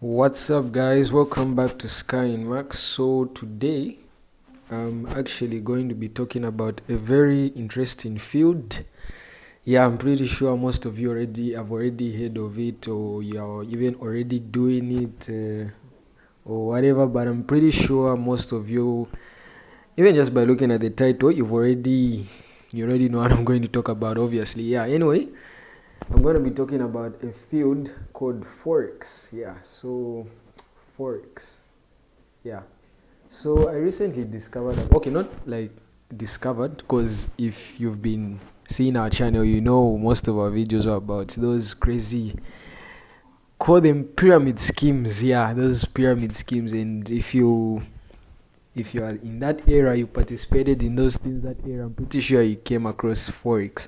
What's up, guys? Welcome back to Sky and Max. So today I'm actually going to be talking about a very interesting field. Yeah, I'm pretty sure most of you already have already heard of it, or you're even already doing it, or whatever. But I'm pretty sure most of you, even just by looking at the title, you already know what I'm going to talk about. Obviously, yeah. Anyway, I'm going to be talking about a field called Forex. Yeah, so Forex. Yeah. So I recently discovered that, okay, not like discovered, because if you've been seeing our channel, you know most of our videos are about those crazy, call them pyramid schemes. Yeah, those pyramid schemes. And if you are in that era, you participated in those things that era, I'm pretty sure you came across Forex.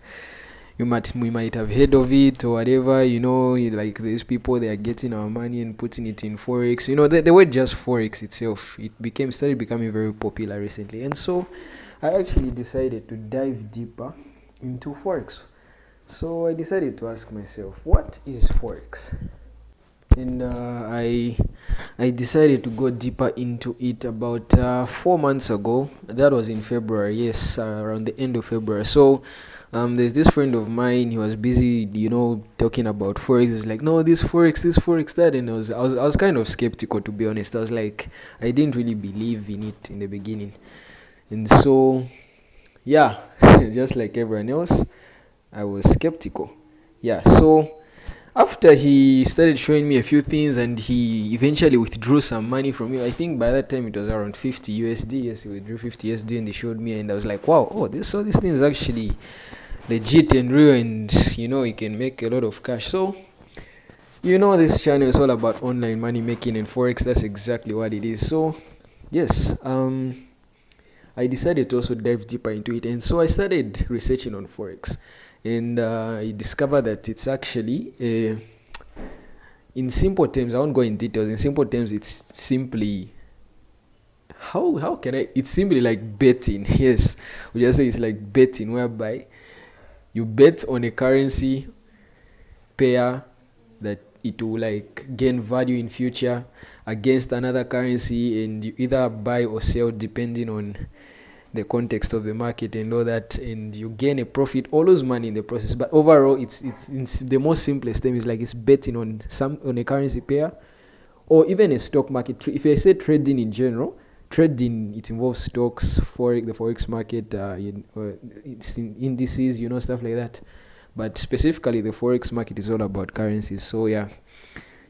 We might have heard of it or whatever, like these people, they are getting our money and putting it in Forex. The word just Forex itself, started becoming very popular recently. And so I actually decided to dive deeper into Forex. So I decided to ask myself, what is Forex? And I decided to go deeper into it about 4 months ago. That was in February, yes, around the end of February. So there's this friend of mine. He was busy, talking about Forex. He's like, no, this Forex, that. And I was kind of skeptical, to be honest. I was like, I didn't really believe in it in the beginning. And so, yeah, just like everyone else, I was skeptical. Yeah, so after he started showing me a few things and he eventually withdrew some money from me, I think by that time it was around 50 USD. Yes, he withdrew 50 USD and he showed me, and I was like, wow, this thing is actually legit and real, and you can make a lot of cash. So this channel is all about online money making and Forex. That's exactly what it is. So yes, I decided to also dive deeper into it, and so I started researching on Forex. And I discovered that it's actually, in simple terms, I won't go in details. In simple terms, it's simply, it's simply like betting. Yes, we just say it's like betting, whereby you bet on a currency pair that it will like gain value in future against another currency, and you either buy or sell depending on the context of the market and all that, and you gain a profit or lose money in the process. But overall, it's the most simplest term is like it's betting on a currency pair or even a stock market. If I say trading in general, trading, it involves stocks, the Forex market, it's in indices, stuff like that. But specifically, the Forex market is all about currencies. So yeah,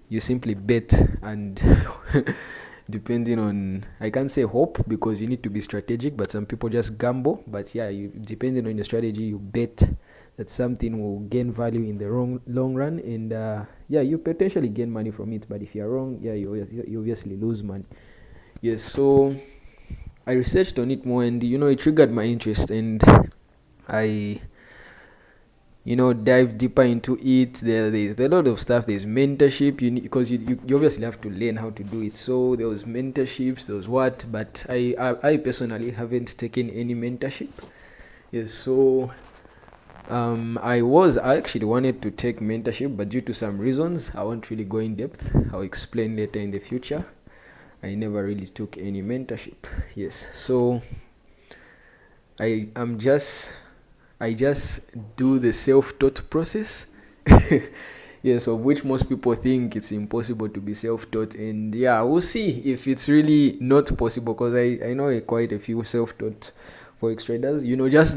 you simply bet and depending on, I can't say hope because you need to be strategic, but some people just gamble. But yeah, depending on your strategy, you bet that something will gain value in the long run, and yeah, you potentially gain money from it. But if you're wrong, yeah, you obviously lose money. Yes, so I researched on it more, and it triggered my interest, and I dive deeper into it. There's a lot of stuff. There's mentorship, because you obviously have to learn how to do it. So there was mentorships, there was what, but I personally haven't taken any mentorship. Yes, so I actually wanted to take mentorship, but due to some reasons I won't really go in depth. I'll explain later in the future. I never really took any mentorship. Yes, so I just do the self-taught process. Yes, of which most people think it's impossible to be self-taught, and yeah, we'll see if it's really not possible, because I know quite a few self-taught Forex traders,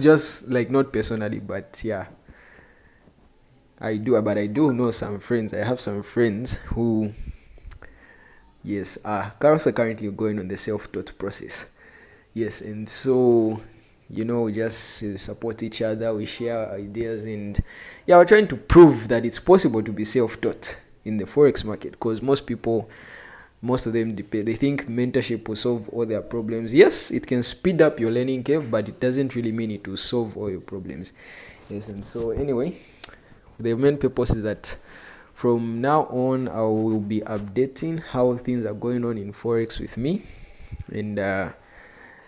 just like, not personally, but yeah, I do know some friends. I have some friends who, yes, are also currently going on the self-taught process. Yes, and so we just support each other, we share ideas, and yeah, we're trying to prove that it's possible to be self-taught in the Forex market, because most of them they think mentorship will solve all their problems. Yes, it can speed up your learning curve, but it doesn't really mean it will solve all your problems. Yes, and so anyway, the main purpose is that from now on I will be updating how things are going on in Forex with me, and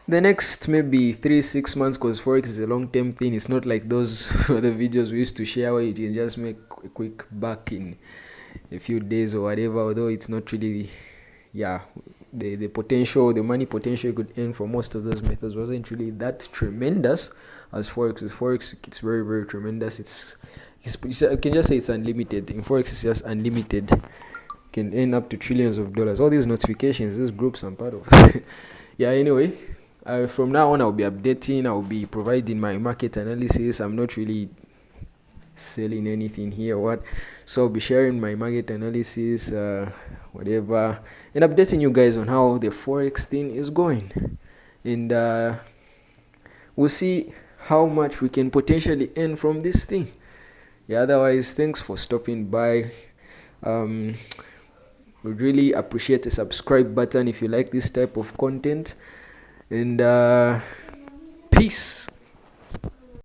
the next maybe 3-6 months, because Forex is a long-term thing. It's not like those other videos we used to share where you can just make a quick buck in a few days or whatever, although it's not really, yeah, the potential, the money potential you could earn from most of those methods wasn't really that tremendous as forex. With forex, it's very, very tremendous. I can just say it's unlimited. In forex, it's just unlimited. You can earn up to trillions of dollars. All these notifications, these groups I'm part of. Yeah, anyway, from now on I'll be updating, I'll be providing my market analysis. I'm not really selling anything here, what, so I'll be sharing my market analysis, whatever, and updating you guys on how the forex thing is going, and we'll see how much we can potentially earn from this thing. Yeah, otherwise, thanks for stopping by. Would really appreciate a subscribe button if you like this type of content, and peace.